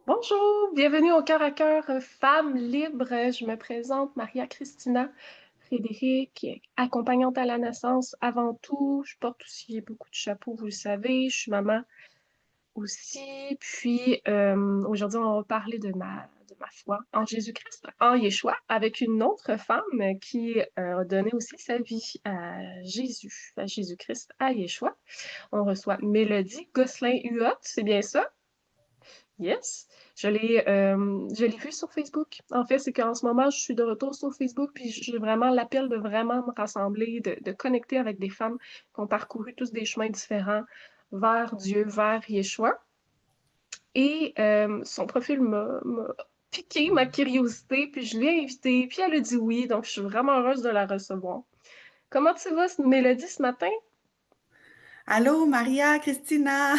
Bonjour, bienvenue au Cœur à Cœur Femmes Libres. Je me présente Maria Christina Frédéric, accompagnante à la naissance avant tout. Je porte aussi beaucoup de chapeaux, vous le savez. Je suis maman aussi. Puis aujourd'hui, on va parler de ma foi en Jésus-Christ, en Yeshua, avec une autre femme qui a donné aussi sa vie à Jésus, à Jésus-Christ, à Yeshua. On reçoit Mélodie Gosselin-Huot, c'est bien ça? Yes, je l'ai vu sur Facebook. En fait, c'est qu'en ce moment, je suis de retour sur Facebook, puis j'ai vraiment l'appel de vraiment me rassembler, de connecter avec des femmes qui ont parcouru tous des chemins différents vers Dieu, vers Yeshua. Et son profil m'a piqué ma curiosité, puis je l'ai invitée, puis elle a dit oui, donc je suis vraiment heureuse de la recevoir. Comment tu vas, Mélodie, ce matin? Allô, Maria, Christina.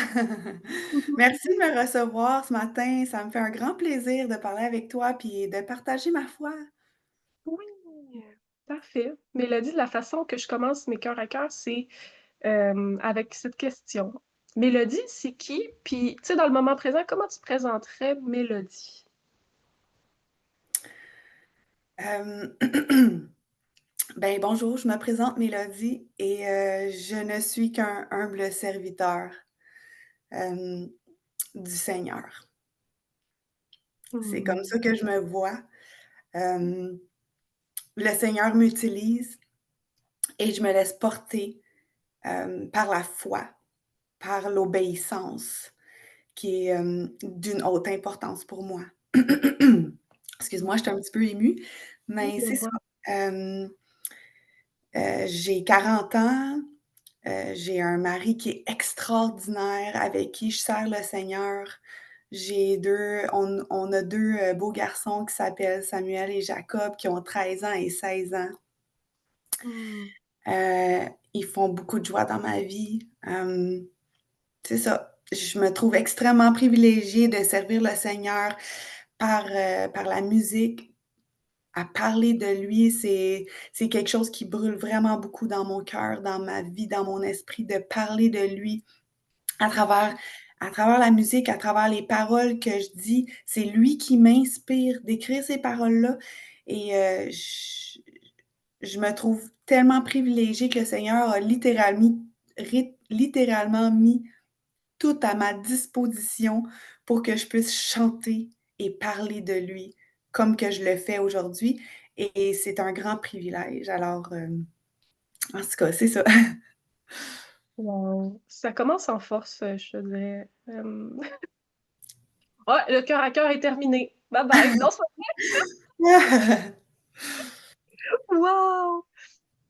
Merci de me recevoir ce matin. Ça me fait un grand plaisir de parler avec toi puis de partager ma foi. Oui, parfait. Mélodie, la façon que je commence mes cœurs à cœur, c'est avec cette question. Mélodie, c'est qui? Puis, tu sais, dans le moment présent, comment tu présenterais Mélodie? Euh, Ben, bonjour, je me présente Mélodie et je ne suis qu'un humble serviteur euh, du Seigneur. C'est comme Hmm. ça que je me vois. Euh, le Seigneur m'utilise et je me laisse porter par la foi, par l'obéissance, qui est d'une haute importance pour moi. Excuse-moi, je suis un petit peu émue, Oui, mais je c'est ça. vois. Hem, j'ai 40 ans, j'ai un mari qui est extraordinaire, avec qui je sers le Seigneur. J'ai 2 on a 2 beaux garçons qui s'appellent Samuel et Jacob, qui ont 13 ans et 16 ans. Hmm. Ils font beaucoup de joie dans ma vie. C'est ça. Je me trouve extrêmement privilégiée de servir le Seigneur par la musique, à parler de lui. C'est quelque chose qui brûle vraiment beaucoup dans mon cœur, dans ma vie, dans mon esprit, de parler de lui à travers à travers la musique, à travers les paroles que je dis. C'est lui qui m'inspire d'écrire ces paroles-là et je me trouve tellement privilégiée que le Seigneur a littéralement mis tout à ma disposition pour que je puisse chanter et parler de lui comme que je le fais aujourd'hui et c'est un grand privilège. Alors, en tout cas, c'est ça. Wow. Ça commence en force, je te dirais. Ouais, le cœur à cœur est terminé. Bye bye. Non, wow!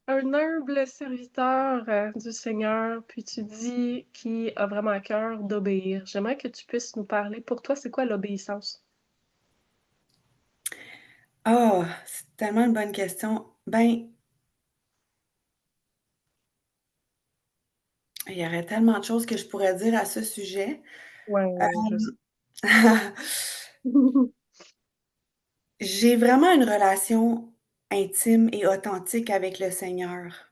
Un humble serviteur du Seigneur, puis tu dis qui a vraiment à cœur d'obéir. J'aimerais que tu puisses nous parler. Pour toi, c'est quoi l'obéissance? Ah! C'est tellement une bonne question. Ben, il y aurait tellement de choses que je pourrais dire à ce sujet. Ouais, je sais. J'ai vraiment une relation intime et authentique avec le Seigneur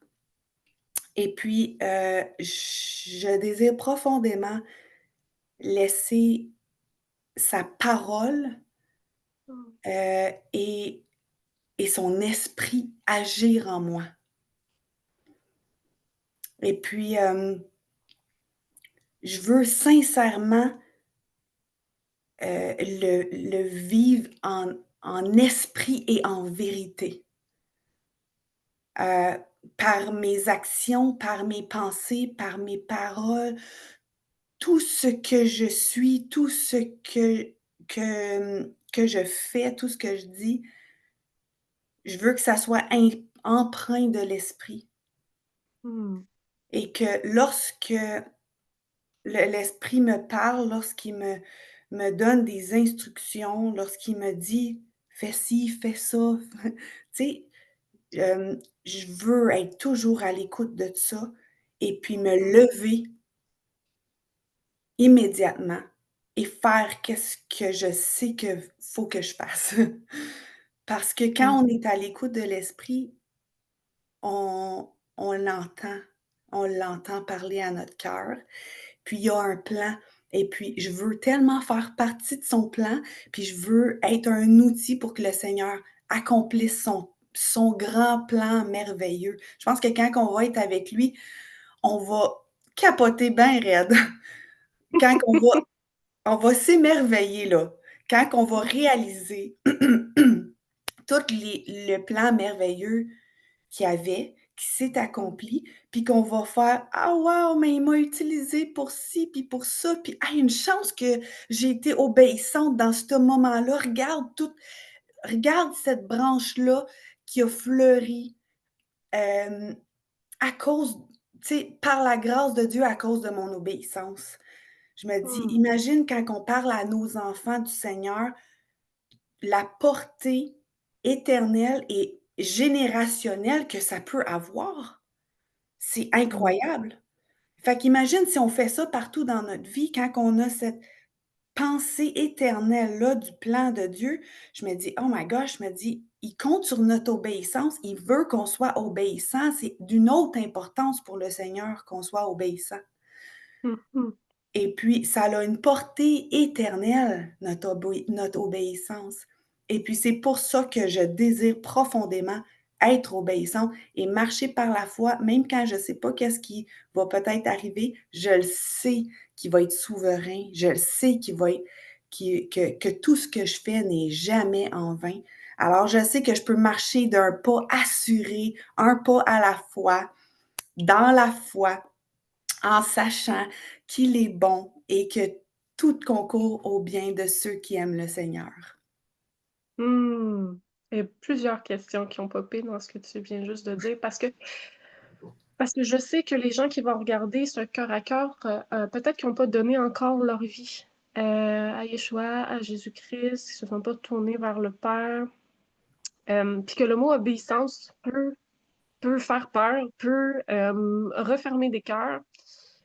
et puis, je désire profondément laisser sa parole, et son esprit agir en moi et puis, je veux sincèrement, le vivre en esprit et en vérité, heu, par mes actions, par mes pensées, par mes paroles, tout ce que je suis, tout ce que je fais, tout ce que je dis, je veux que ça soit empreint de l'esprit Hmm. et que lorsque l'esprit me parle, lorsqu'il me donne des instructions, lorsqu'il me dit: «Fais ci, fais ça», tu sais, je veux être toujours à l'écoute de ça et puis me lever immédiatement et faire qu'est-ce que je sais que faut que je fasse. Parce que Hmm. quand on est à l'écoute de l'esprit, on l'entend parler à notre cœur, puis il y a un plan. Et puis, je veux tellement faire partie de son plan, puis je veux être un outil pour que le Seigneur accomplisse son grand plan merveilleux. Je pense que quand on va être avec lui, on va capoter bien raide. Quand on va s'émerveiller, là. Quand on va réaliser tout le plan merveilleux qu'il y avait, qui s'est Mmh. accompli, puis qu'on va faire: «Ah wow, mais il m'a utilisé pour ci, puis pour ça, puis hey, une chance que j'ai été obéissante dans ce moment-là. Regarde cette branche-là qui a fleuri, hem, à cause tu sais, par la grâce de Dieu, à cause de mon obéissance». Je me dis: Mmh. «Imagine quand on parle à nos enfants du Seigneur, la portée éternelle et générationnelle que ça peut avoir». C'est Mmh. incroyable. Fait qu'imagine si on fait ça partout dans notre vie, quand on a cette pensée éternelle-là du plan de Dieu, je me dis: «Oh my gosh», je me dis: «Il compte sur notre obéissance, il veut qu'on soit obéissant». C'est d'une autre importance pour le Seigneur qu'on soit obéissant. Mmh mh. Et puis, ça a une portée éternelle, notre obéissance. Et puis, c'est pour ça que je désire profondément être obéissante et marcher par la foi, même quand je ne sais pas qu'est-ce qui va peut-être arriver, je le sais qu'il va être souverain, je le sais qu'il va être que tout ce que je fais n'est jamais en vain. Alors, je sais que je peux marcher d'un pas assuré, un pas à la fois, dans la foi, en sachant qu'il est bon et que tout concourt au bien de ceux qui aiment le Seigneur. Mmh. Et plusieurs questions qui ont popé dans ce que tu viens juste de dire parce que je sais que les gens qui vont regarder ce cœur à cœur, peut-être qu'ils ont pas donné encore leur vie, à Yeshua, à Jésus-Christ, ils se sont pas tournés vers le Père, puis que le mot obéissance peut faire peur, peut, refermer des cœurs,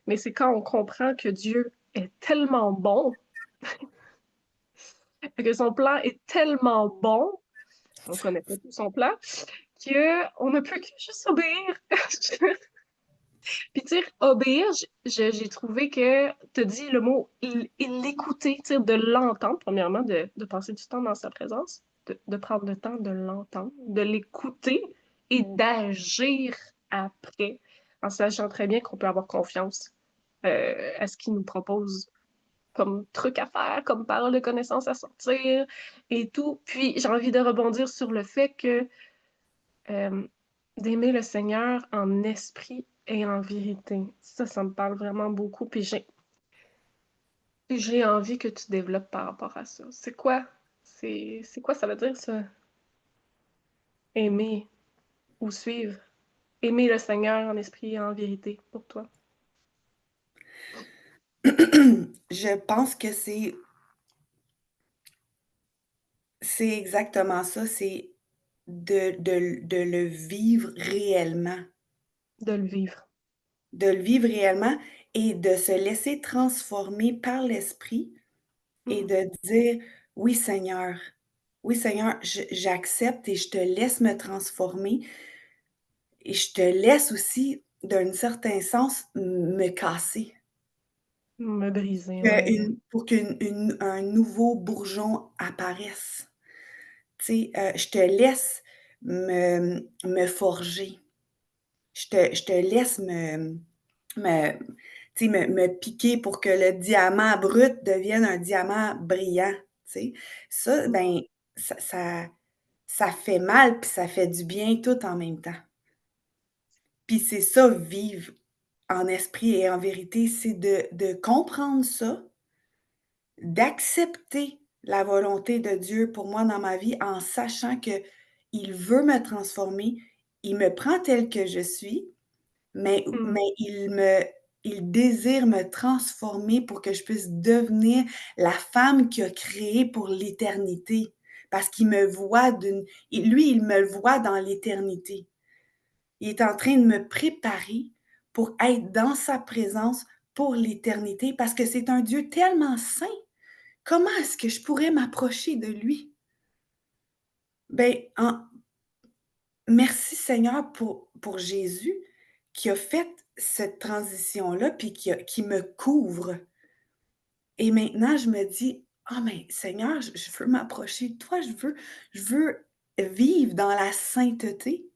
mais c'est quand on comprend que Dieu est tellement bon, que son plan est tellement bon, on connaît pas tout son plan, qu'on ne peut que juste obéir. Puis dire obéir, j'ai trouvé que tu dit le mot l'écouter, tu sais, de l'entendre, premièrement, de passer du temps dans sa présence, de prendre le temps de l'entendre, de l'écouter et d'agir après, en sachant très bien qu'on peut avoir confiance à ce qu'il nous propose comme truc à faire, comme parole de connaissance à sortir et tout. Puis j'ai envie de rebondir sur le fait que euh, d'aimer le Seigneur en esprit et en vérité. Ça me parle vraiment beaucoup. Puis j'ai envie que tu développes par rapport à ça. C'est quoi ça veut dire, ça? Aimer ou suivre? Aimer le Seigneur en esprit et en vérité pour toi. Je pense que c'est exactement ça, c'est de le vivre réellement, De le vivre. de le vivre réellement et de se laisser transformer par l'Esprit et Mm. de dire: oui Seigneur, j'accepte et je te laisse me transformer et je te laisse aussi, d'un certain sens, me casser. Me briser, Que ouais. une pour qu'un nouveau bourgeon apparaisse. Tu sais, je te laisse me forger. Je te laisse me tu sais, me piquer pour que le diamant brut devienne un diamant brillant, tu sais. Ça, Mm. ben, ça fait mal, puis ça fait du bien tout en même temps. Puis c'est ça, vivre en esprit et en vérité, c'est de comprendre ça, d'accepter la volonté de Dieu pour moi dans ma vie en sachant qu'il veut me transformer. Il me prend telle que je suis, Mm. mais il désire me transformer pour que je puisse devenir la femme qu'il a créée pour l'éternité. Parce qu'il me voit lui, il me le voit dans l'éternité. Il est en train de me préparer pour être dans sa présence pour l'éternité parce que c'est un Dieu tellement saint. Comment est-ce que je pourrais m'approcher de lui? Ben, merci Seigneur pour Jésus qui a fait cette transition-là, puis qui me couvre. Et maintenant, je me dis: «Ah mais Seigneur, je veux m'approcher de toi, je veux vivre dans la sainteté.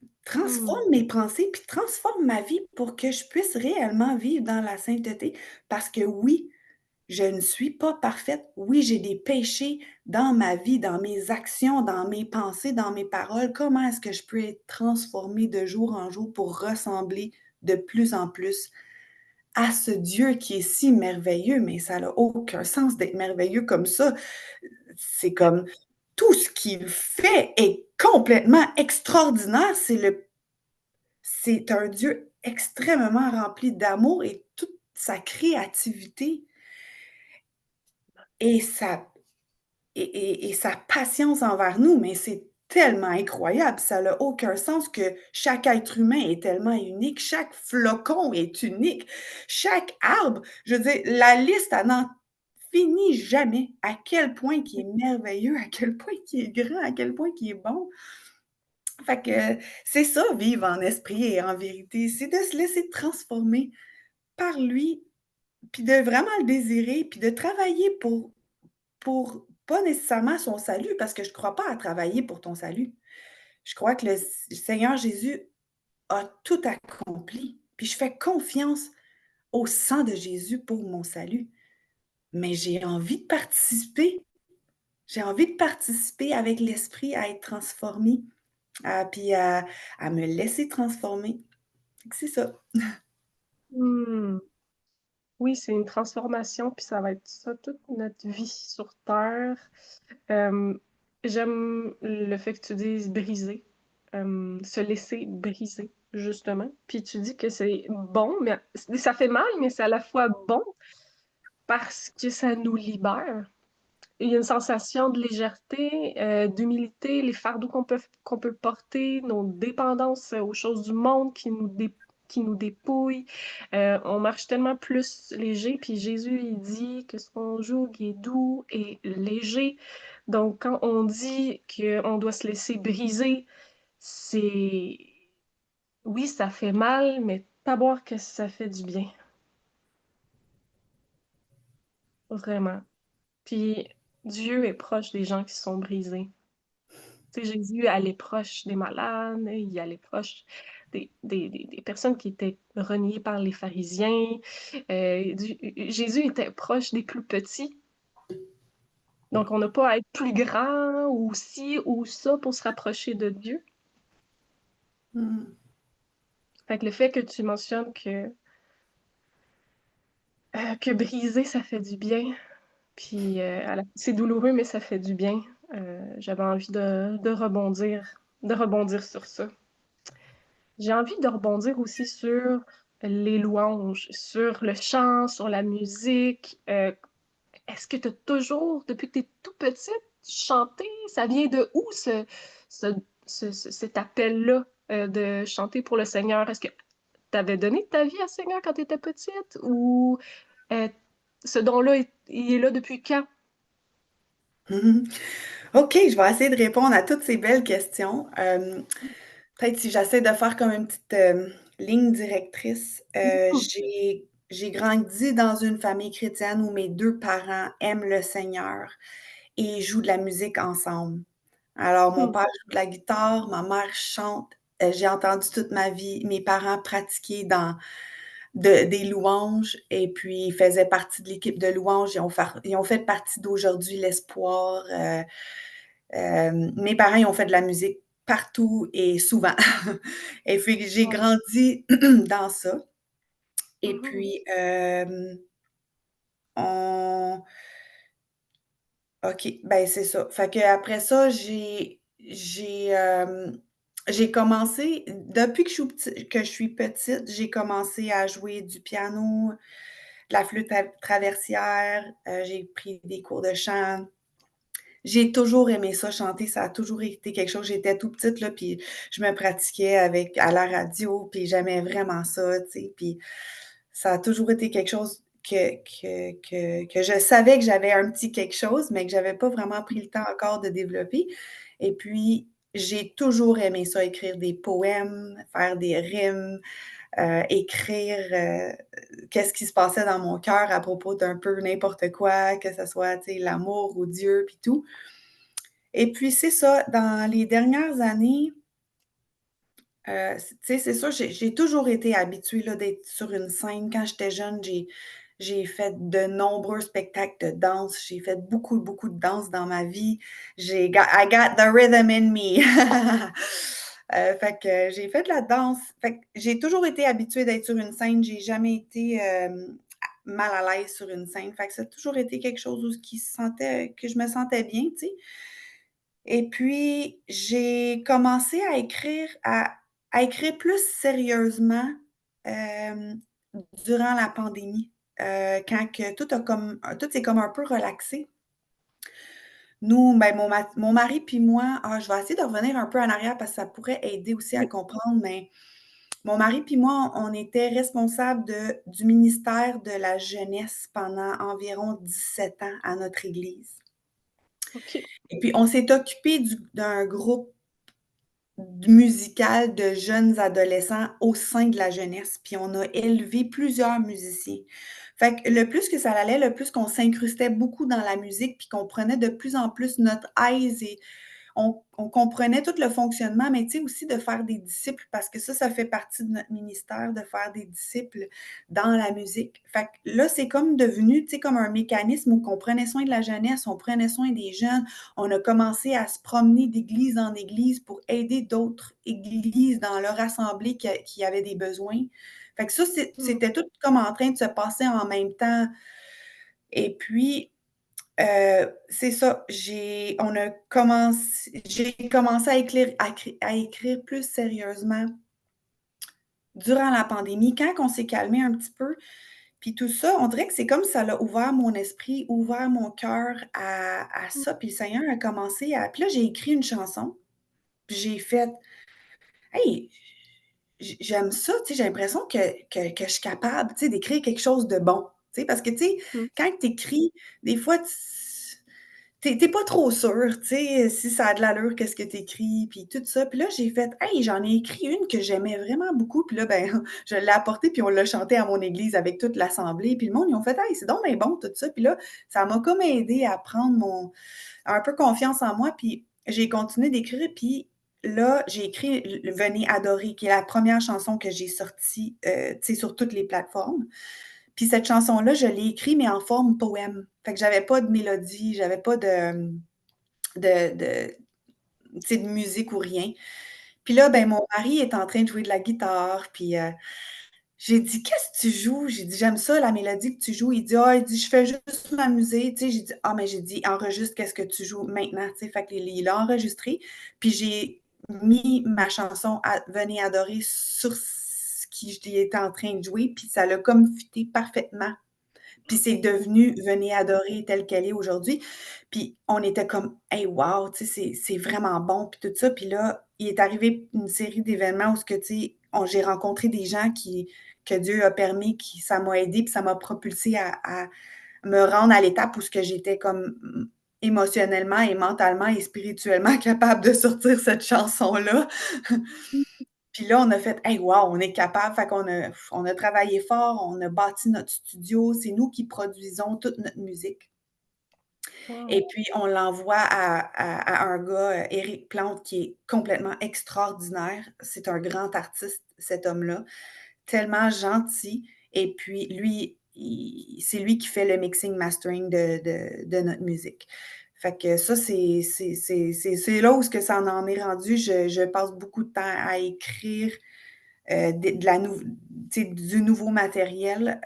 Mmh. Transforme mes pensées, puis transforme ma vie pour que je puisse réellement vivre dans la sainteté». Parce que oui, je ne suis pas parfaite. Oui, j'ai des péchés dans ma vie, dans mes actions, dans mes pensées, dans mes paroles. Comment est-ce que je peux être transformée de jour en jour pour ressembler de plus en plus à ce Dieu qui est si merveilleux? Mais ça n'a aucun sens d'être merveilleux comme ça. C'est comme tout ce qu'il fait est complètement extraordinaire. C'est un Dieu extrêmement rempli d'amour et toute sa créativité et sa patience envers nous, mais c'est tellement incroyable, ça n'a aucun sens que chaque être humain est tellement unique, chaque flocon est unique, chaque arbre, je veux dire, la liste, elle n'en finit jamais, à quel point qui est merveilleux, à quel point qui est grand, à quel point qui est bon. Fait que c'est ça, vivre en esprit et en vérité, c'est de se laisser transformer par lui, puis de vraiment le désirer, puis de travailler pour pas nécessairement son salut, parce que je crois pas à travailler pour ton salut. Je crois que le Seigneur Jésus a tout accompli, puis je fais confiance au sang de Jésus pour mon salut. Mais j'ai envie de participer. J'ai envie de participer avec l'Esprit à être transformée, puis à me laisser transformer. Fait que c'est ça. Mmh. Oui, c'est une transformation, puis ça va être ça toute notre vie sur terre. Hem, J'aime le fait que tu dises briser, se laisser briser, justement. Puis tu dis que c'est bon, mais ça fait mal, mais c'est à la fois bon parce que ça nous libère. Il y a une sensation de légèreté, d'humilité, les fardeaux qu'on peut porter, nos dépendances aux choses du monde qui nous dépouillent. On marche tellement plus léger, puis Jésus, il dit que son joug est doux et léger. Donc, quand on dit qu'on doit se laisser briser, c'est... Oui, ça fait mal, mais pas boire que ça fait du bien, vraiment. Puis, Dieu est proche des gens qui sont brisés. Tu sais, Jésus allait proche des malades, il allait proche des personnes qui étaient reniées par les pharisiens. Jésus était proche des plus petits. Donc, on n'a pas à être plus grand ou ci ou ça pour se rapprocher de Dieu. Mmh. Fait que le fait que tu mentionnes que briser, ça fait du bien, puis c'est douloureux, mais ça fait du bien. J'avais envie de rebondir sur ça. J'ai envie de rebondir aussi sur les louanges, sur le chant, sur la musique. Est-ce que tu as toujours, depuis que tu es tout petite, chanté? Ça vient de où ce, cet appel-là de chanter pour le Seigneur? Est-ce que tu avais donné ta vie à Seigneur quand tu étais petite ou euh, ce don-là, il est là depuis quand? Mmh. OK, je vais essayer de répondre à toutes ces belles questions. Peut-être si j'essaie de faire comme une petite, ligne directrice, Mhm. j'ai grandi dans une famille chrétienne où mes 2 parents aiment le Seigneur et jouent de la musique ensemble. Alors mon Mhm. père joue de la guitare, ma mère chante, j'ai entendu toute ma vie mes parents pratiquer dans des louanges et puis ils faisaient partie de l'équipe de louanges. Ils ont fait partie d'Aujourd'hui l'Espoir. Mes parents, ils ont fait de la musique partout et souvent. Et puis j'ai grandi dans ça. Et Mhm. puis, on OK, ben, c'est ça. Fait qu'après ça, j'ai commencé depuis que je suis petite, j'ai commencé à jouer du piano, de la flûte traversière, j'ai pris des cours de chant. J'ai toujours aimé ça, chanter, ça a toujours été quelque chose. J'étais toute petite, là, puis je me pratiquais à la radio, puis j'aimais vraiment ça, tu sais, puis ça a toujours été quelque chose que je savais que j'avais un petit quelque chose, mais que j'avais pas vraiment pris le temps encore de développer. Et puis, j'ai toujours aimé ça, écrire des poèmes, faire des rimes, écrire qu'est-ce qui se passait dans mon cœur à propos d'un peu n'importe quoi, que ce soit, tu sais, l'amour ou Dieu, puis tout. Et puis, c'est ça, dans les dernières années, tu sais, c'est sûr, j'ai toujours été habituée là, d'être sur une scène. Quand j'étais jeune, j'ai fait de nombreux spectacles de danse. J'ai fait beaucoup, beaucoup de danse dans ma vie. I got the rhythm in me. Fait que j'ai fait de la danse. Fait que j'ai toujours été habituée d'être sur une scène. J'ai jamais été mal à l'aise sur une scène. Fait que ça a toujours été quelque chose que je me sentais bien, tu sais. Et puis, j'ai commencé à écrire plus sérieusement durant la pandémie, quand que tout s'est comme un peu relaxé. Nous, ben, mon mari puis moi, je vais essayer de revenir un peu en arrière parce que ça pourrait aider aussi à Oui. comprendre, mais mon mari puis moi, on était responsables du ministère de la jeunesse pendant environ 17 ans à notre église. OK. Et puis, on s'est occupé d'un groupe musical de jeunes adolescents au sein de la jeunesse, puis on a élevé plusieurs musiciens. Fait que le plus que ça allait, le plus qu'on s'incrustait beaucoup dans la musique, puis qu'on prenait de plus en plus notre aise et on comprenait tout le fonctionnement, mais tu sais, aussi de faire des disciples, parce que ça fait partie de notre ministère, de faire des disciples dans la musique. Fait que là, c'est comme devenu, tu sais, comme un mécanisme où on prenait soin de la jeunesse, on prenait soin des jeunes, on a commencé à se promener d'église en église pour aider d'autres églises dans leur assemblée qui avaient des besoins. Fait que ça, Mm. c'était tout comme en train de se passer en même temps. Et puis, c'est ça, j'ai commencé à écrire plus sérieusement durant la pandémie, quand on s'est calmé un petit peu. Puis tout ça, on dirait que c'est comme ça l'a ouvert mon esprit, ouvert mon cœur à Mm. ça. Puis le Seigneur a commencé à. Puis là, j'ai écrit une chanson. Puis j'ai fait, hey, j'aime ça, tu sais, j'ai l'impression que je suis capable, tu sais, d'écrire quelque chose de bon. Tu sais, parce que, tu sais, Mm. quand tu écris, des fois, t'es pas trop sûr, tu sais, si ça a de l'allure, qu'est-ce que tu écris, puis tout ça. Puis là, j'ai fait, hey, j'en ai écrit une que j'aimais vraiment beaucoup. Puis là, ben, je l'ai apportée, puis on l'a chantée à mon église avec toute l'assemblée. Puis le monde, ils ont fait, hey, c'est donc bien bon, tout ça. Puis là, ça m'a comme aidé à prendre un peu confiance en moi. Puis j'ai continué d'écrire. Puis là, j'ai écrit Venez adorer, qui est la première chanson que j'ai sortie, tu sais, sur toutes les plateformes. Puis cette chanson-là, je l'ai écrite, mais en forme poème. Fait que j'avais pas de mélodie, j'avais pas de, tu sais, de musique ou rien. Puis là, ben, Oui. mon mari est en train de jouer de la guitare, puis j'ai dit: «Qu'est-ce que tu joues?» J'ai dit: «J'aime ça, la mélodie que tu joues». Il dit: «Ah», il dit: «Je fais juste m'amuser», tu sais. J'ai dit: «Ah, mais j'ai dit: "Enregistre qu'est-ce que tu joues maintenant", tu sais. Fait qu'il a enregistré, puis j'ai mis ma chanson Venez adorer sur ce qui était en train de jouer, puis ça l'a comme fité parfaitement. Puis c'est devenu Venez adorer telle qu'elle est aujourd'hui. Puis on était comme Hey, wow, tu sais, c'est vraiment bon, puis tout ça. Puis là, il est arrivé une série d'événements où ce que, tu sais, j'ai rencontré des gens que Dieu a permis, ça m'a aidé, puis ça m'a propulsé à me rendre à l'étape où ce que j'étais comme émotionnellement et mentalement et spirituellement capable de sortir cette chanson-là. Puis là, on a fait Hey, wow, on est capable. Fait on a travaillé fort, on a bâti notre studio, c'est nous qui produisons toute notre musique. Wow. Et puis, on l'envoie à un gars, Éric Plante, qui est complètement extraordinaire. C'est un grand artiste, cet homme-là, tellement gentil. Et puis, lui, c'est lui qui fait le mixing mastering de notre musique. Fait que ça, c'est là où ce que ça en est rendu. Je passe beaucoup de temps à écrire de la nou du nouveau matériel,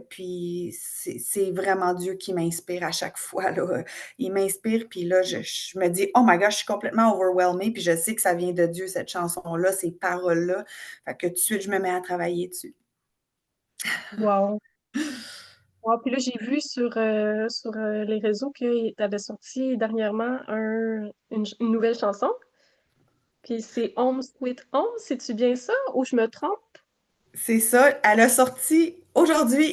puis c'est vraiment Dieu qui m'inspire à chaque fois, là. Il m'inspire, puis là, je me dis: «Oh my gosh, je suis complètement overwhelmée», puis je sais que ça vient de Dieu, cette chanson-là, ces paroles-là. Fait que tout de suite, je me mets à travailler dessus. Wow. Wow. Puis là, j'ai vu sur les réseaux que tu avais sorti dernièrement une nouvelle chanson. Puis c'est Home Sweet Home, c'est-tu bien ça ou je me trompe? C'est ça, elle a sorti aujourd'hui.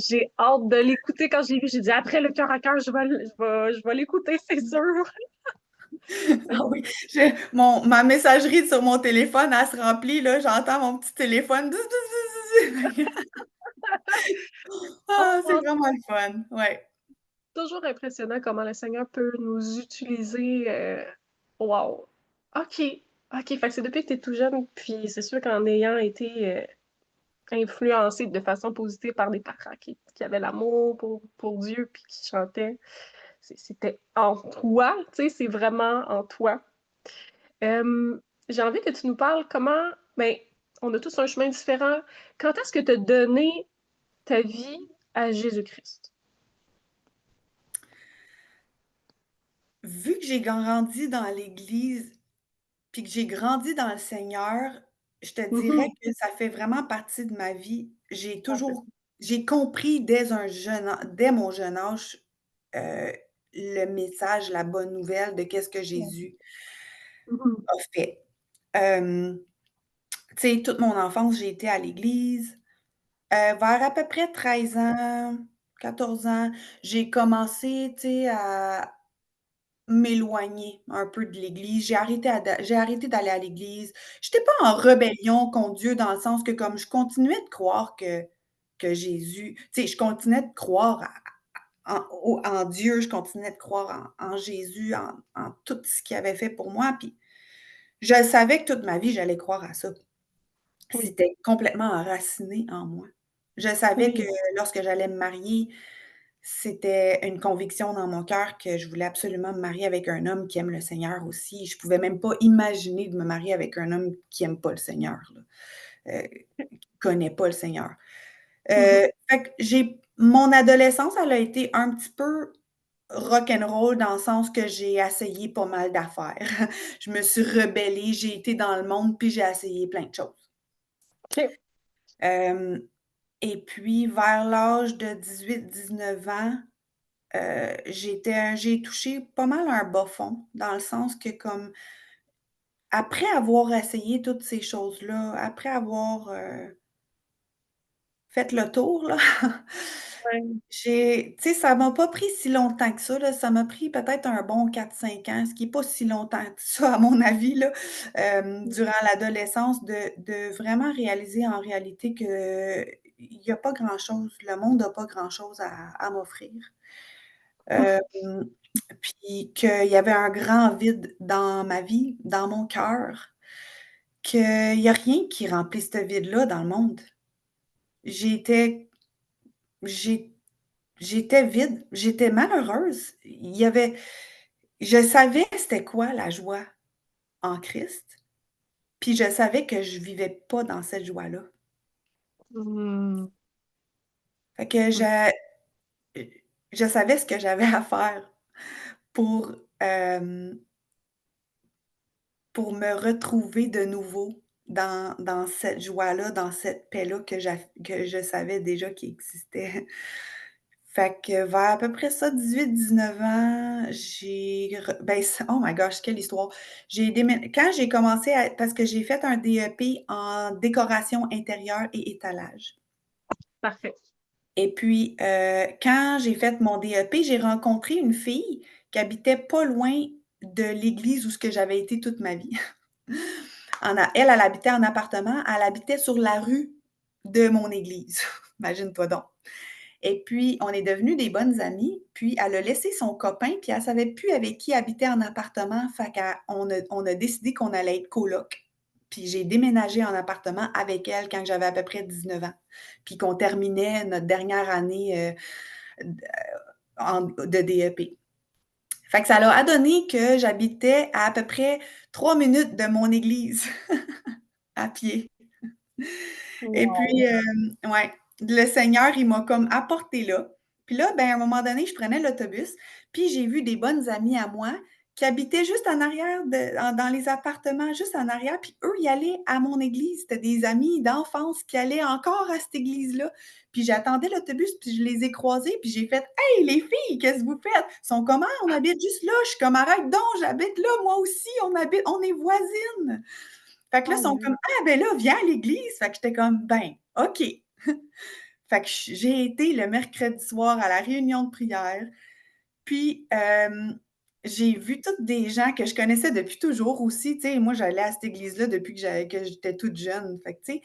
J'ai hâte de l'écouter. Quand j'ai vu, j'ai dit après le cœur à cœur, je vais l'écouter, c'est sûr. Ah oui, ma messagerie sur mon téléphone, elle se remplit, là, j'entends mon petit téléphone. Bzz, bzz, bzz, bzz. Ah, c'est Oh, vraiment le fun. Ouais. toujours impressionnant comment le Seigneur peut nous utiliser. Wow. OK. OK. Fait que c'est depuis que tu es tout jeune, puis c'est sûr qu'en ayant été influencé de façon positive par des parents qui avaient l'amour pour Dieu, puis qui chantaient, c'était en toi, tu sais, c'est vraiment en toi. J'ai envie que tu nous parles comment, ben, on a tous un chemin différent. Quand est-ce que tu as donné ta vie à Jésus-Christ? Vu que j'ai grandi dans l'Église, puis que j'ai grandi dans le Seigneur, je te dirais Mhm. que ça fait vraiment partie de ma vie. Parfait. J'ai compris dès mon jeune âge, heu, le message, la bonne nouvelle de qu'est-ce que Ouais. Jésus Mhm. a fait. Hem, Tu sais, toute mon enfance, j'ai été à l'église. Vers à peu près 13 ans, 14 ans, j'ai commencé, tu sais, à m'éloigner un peu de l'église. J'ai arrêté d'aller à l'église. J'étais pas en rébellion contre Dieu dans le sens que comme je continuais de croire que Jésus tu sais, je continuais de croire en Dieu, je continuais de croire en Jésus, en tout ce qu'il avait fait pour moi, puis je savais que toute ma vie, j'allais croire à ça. Oui, C'était complètement enraciné en moi. Je savais que oui, lorsque j'allais me marier, c'était une conviction dans mon cœur que je voulais absolument me marier avec un homme qui aime le Seigneur aussi. Je pouvais même pas imaginer de me marier avec un homme qui aime pas le Seigneur, là, qui connaît pas le Seigneur. mhm. Fait que mon adolescence, elle a été un petit peu rock'n'roll dans le sens que j'ai essayé pas mal d'affaires. Je me suis rebellée, j'ai été dans le monde, puis j'ai essayé plein de choses. OK. Hem Et puis vers l'âge de 18-19 ans, j'ai touché pas mal un bas fond, dans le sens que comme après avoir essayé toutes ces choses-là, après avoir, fait le tour là, Ouais. tu sais, ça m'a pas pris si longtemps que ça là, ça m'a pris peut-être un bon 4-5 ans, ce qui est pas si longtemps que ça à mon avis là, durant l'adolescence de vraiment réaliser en réalité que il y a pas grand-chose, le monde a pas grand-chose à m'offrir. Hem, Puis qu'il y avait un grand vide dans ma vie, dans mon cœur, qu'il y a rien qui remplisse ce vide-là dans le monde. J'étais j'ai j'étais vide, j'étais malheureuse. Je savais c'était quoi la joie en Christ, puis je savais que je vivais pas dans cette joie-là. Mmh. Fait que Mmh. je savais ce que j'avais à faire pour, hem pour me retrouver de nouveau dans cette joie-là, dans cette paix-là que je savais déjà qui existait. Fait que vers à peu près ça 18-19 ans, oh my gosh, quelle histoire! Quand j'ai commencé à parce que j'ai fait un DEP en décoration intérieure et étalage. Parfait. Et puis, quand j'ai fait mon DEP, j'ai rencontré une fille qui habitait pas loin de l'église où ce que j'avais été toute ma vie. Elle habitait en appartement, elle habitait sur la rue de mon église. Imagine-toi donc. Et puis, on est devenues des bonnes amies, puis elle a laissé son copain, puis elle savait plus avec qui habiter en appartement, fait qu'on a décidé qu'on allait être coloc. Puis j'ai déménagé en appartement avec elle quand j'avais à peu près 19 ans, puis qu'on terminait notre dernière année, d de DEP. Fait que ça l'a donné que j'habitais à peu près 3 minutes de mon église à pied. Et puis, Wow. ouais, le Seigneur, il m'a comme apporté là. Puis là, ben, à un moment donné, je prenais l'autobus, puis j'ai vu des bonnes amies à moi qui habitaient juste en arrière dans les appartements, juste en arrière, puis eux, ils allaient à mon église. C'était des amis d'enfance qui allaient encore à cette église-là. Puis j'attendais l'autobus, puis je les ai croisés, puis j'ai fait: «Hey les filles, qu'est-ce que vous faites?» Ils sont comme: «Ah, on habite juste là». Je suis comme: «Arrête donc, j'habite là, moi aussi, on est voisines». Fait que là, ils Oh sont my. comme: «Ah, ben là, viens à l'église». Fait que j'étais comme: «Ben, OK». Fait que j'ai été le mercredi soir à la réunion de prière. Puis, j'ai vu toutes des gens que je connaissais depuis toujours aussi, tu sais, moi j'allais à cette église-là depuis que j'étais toute jeune, fait que tu sais,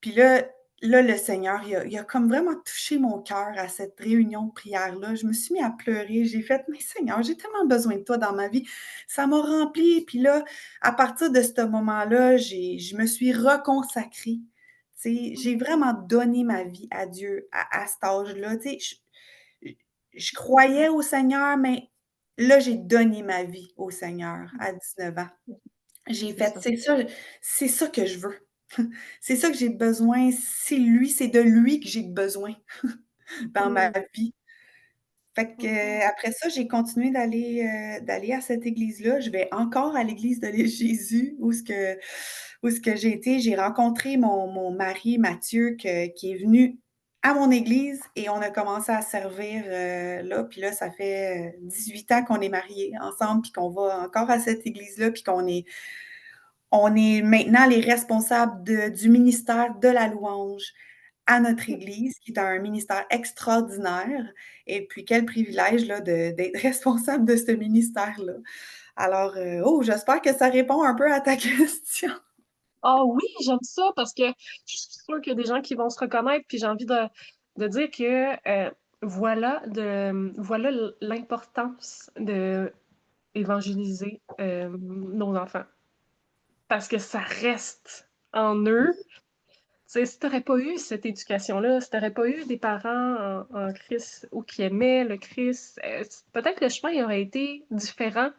puis là le Seigneur, il a comme vraiment touché mon cœur à cette réunion de prière-là. Je me suis mis à pleurer, j'ai fait: «Mais Seigneur, j'ai tellement besoin de toi dans ma vie». Ça m'a remplie, puis là, à partir de ce moment-là, je me suis reconsacrée, tu sais, j'ai vraiment donné ma vie à Dieu à cet âge-là, tu sais, je croyais au Seigneur, mais là, j'ai donné ma vie au Seigneur à 19 ans. J'ai C'est fait: ça. C'est ça que je veux. C'est ça que j'ai besoin, c'est de lui que j'ai besoin dans ma Mmh. vie». Fait Mmh. que après ça, j'ai continué d'aller à cette église-là. Je vais encore à l'église de Jésus où ce que j'ai été. J'ai rencontré mon mari Mathieu qui est venu à mon église et on a commencé à servir, là. Puis là, ça fait, 18 ans qu'on est mariés ensemble, puis qu'on va encore à cette église-là, puis on est maintenant les responsables du ministère de la louange à notre église, qui est un ministère extraordinaire. Et puis, quel privilège là, d'être responsable de ce ministère-là. Alors, oh, j'espère que ça répond un peu à ta question. Ah oui, j'aime ça parce que je suis sûre qu'il y a des gens qui vont se reconnaître, puis j'ai envie de dire que voilà l'importance de évangéliser nos enfants. Parce que ça reste en eux. Tu sais, si t'aurais pas eu cette éducation-là, si t'aurais pas eu des parents en Christ ou qui aimaient le Christ, peut-être le chemin aurait été différent.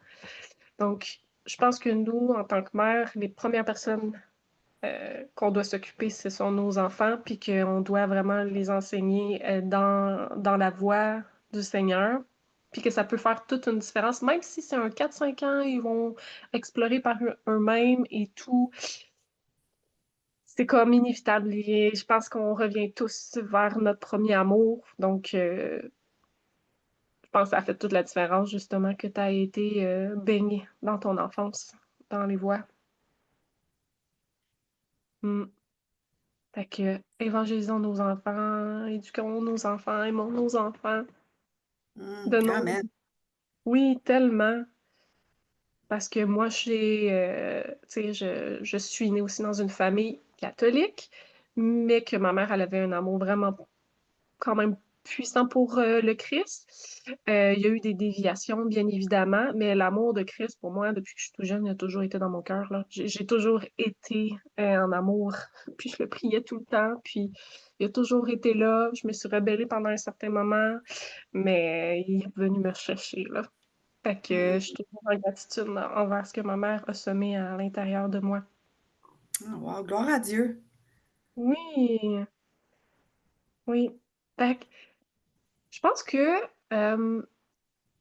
Donc, je pense que nous, en tant que mères, les premières personnes qu'on doit s'occuper, ce sont nos enfants, puis qu'on doit vraiment les enseigner dans la voie du Seigneur, puis que ça peut faire toute une différence, même si c'est un 4-5 ans, ils vont explorer par eux-mêmes et tout. C'est comme inévitable. Et je pense qu'on revient tous vers notre premier amour. Donc, je pense que ça fait toute la différence, justement, que tu as été baigné dans ton enfance, dans les voies. Mm. Fait que, évangélisons nos enfants, éduquons nos enfants, aimons nos enfants. De nos... Amen. Oui, tellement. Parce que moi, tu sais, je suis née aussi dans une famille catholique, mais que ma mère, elle avait un amour vraiment quand même puissant pour le Christ. Il y a eu des déviations, bien évidemment, mais l'amour de Christ, pour moi, depuis que je suis tout jeune, il a toujours été dans mon cœur, là. J'ai toujours été en amour, puis je le priais tout le temps, puis il a toujours été là. Je me suis rebellée pendant un certain moment, mais il est venu me chercher, là. Fait que je suis Mm. toujours en gratitude envers ce que ma mère a semé à l'intérieur de moi. Oh, wow, gloire à Dieu. Oui, oui. Fait que je pense que euh,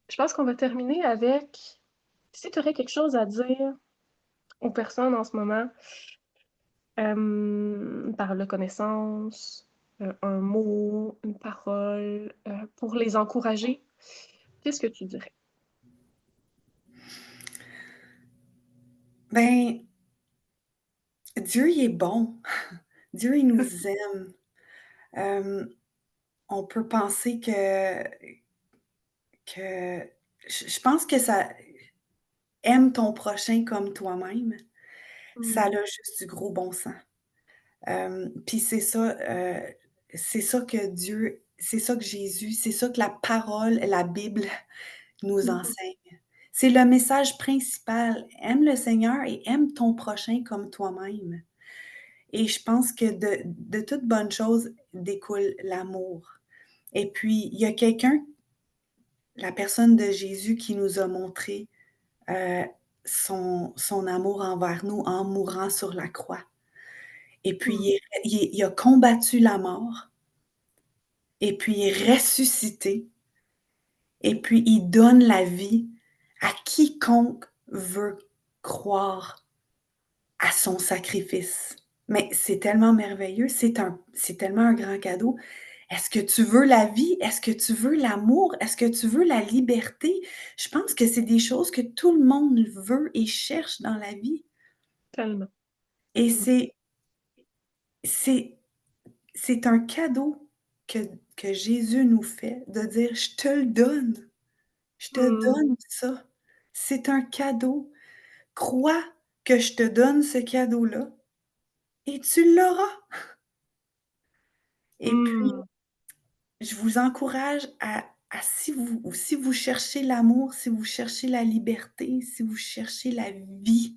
je pense qu'on va terminer avec si tu aurais quelque chose à dire aux personnes en ce moment, par la connaissance, un mot, une parole, pour les encourager, qu'est-ce que tu dirais? Ben, Dieu, il est bon. Dieu, il nous aime. Euh, on peut penser que je pense que ça aime ton prochain comme toi-même. Ça a Mm. juste du gros bon sens. Puis c'est ça que Dieu c'est ça que Jésus, c'est ça que la parole, la Bible nous Mhm. enseigne. C'est le message principal. Aime le Seigneur et aime ton prochain comme toi-même. Et je pense que de toute bonne chose découle l'amour. Et puis, il y a quelqu'un, la personne de Jésus, qui nous a montré son amour envers nous en mourant sur la croix. Et puis, Mm. il a combattu la mort, et puis il est ressuscité, et puis il donne la vie à quiconque veut croire à son sacrifice. Mais c'est tellement merveilleux, c'est tellement un grand cadeau. Est-ce que tu veux la vie? Est-ce que tu veux l'amour? Est-ce que tu veux la liberté? Je pense que c'est des choses que tout le monde veut et cherche dans la vie. Tellement. Et Mm. c'est, c'est un cadeau que, que Jésus nous fait de dire, je te le donne. Je te Mm. donne ça. C'est un cadeau. Crois que je te donne ce cadeau-là et tu l'auras. Et puis, Mmh. je vous encourage à si vous cherchez l'amour, si vous cherchez la liberté, si vous cherchez la vie,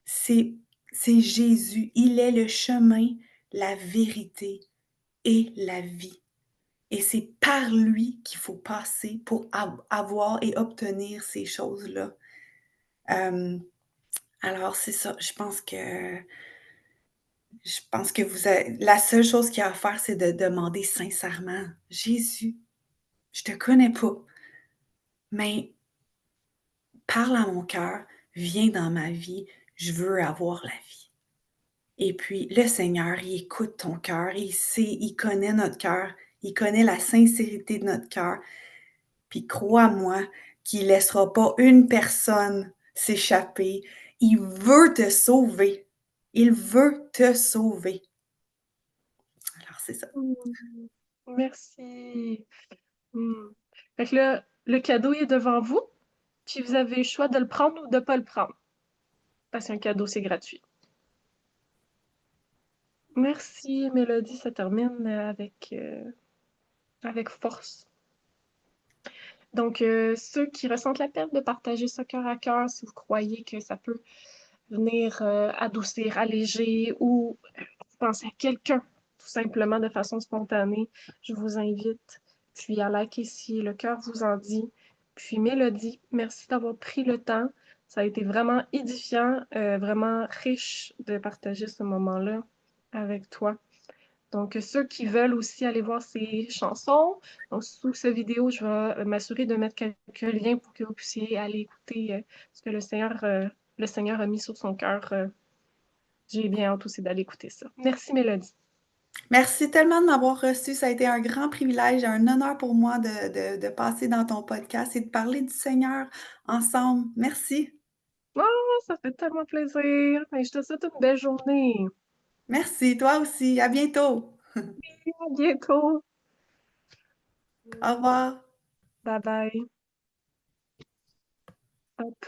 c'est c'est Jésus. Il est le chemin, la vérité et la vie. Et c'est par lui qu'il faut passer pour avoir et obtenir ces choses-là. Hem, alors c'est ça, je pense que vous avez la seule chose qu'il y a à faire, c'est de demander sincèrement: «Jésus, je te connais pas, mais parle à mon cœur, viens dans ma vie, je veux avoir la vie». Et puis le Seigneur, il écoute ton cœur, il sait, il connaît notre cœur, il connaît la sincérité de notre cœur. Puis crois-moi qu'il laissera pas une personne s'échapper. Il veut te sauver. Il veut te sauver. Alors c'est ça. Mmh. Merci. Mmh. Fait que là, le cadeau est devant vous, puis vous avez le choix de le prendre ou de pas le prendre. Parce qu'un cadeau, c'est gratuit. Merci, Mélodie, ça termine avec force. Donc, ceux qui ressentent la peine de partager ce cœur à cœur, si vous croyez que ça peut venir adoucir, alléger ou penser à quelqu'un tout simplement de façon spontanée, je vous invite puis à liker si le cœur vous en dit. Puis Mélodie, merci d'avoir pris le temps. Ça a été vraiment édifiant, vraiment riche de partager ce moment-là avec toi. Donc, ceux qui veulent aussi aller voir ces chansons, donc sous cette vidéo, je vais m'assurer de mettre quelques liens pour que vous puissiez aller écouter ce que le Seigneur a mis sur son cœur. J'ai bien hâte aussi d'aller écouter ça. Merci, Mélodie. Merci tellement de m'avoir reçu. Ça a été un grand privilège, un honneur pour moi de passer dans ton podcast et de parler du Seigneur ensemble. Merci. Oh, ça fait tellement plaisir. Et je te souhaite une belle journée. Merci, toi aussi. À bientôt. À bientôt. Au revoir. Bye bye. Hop.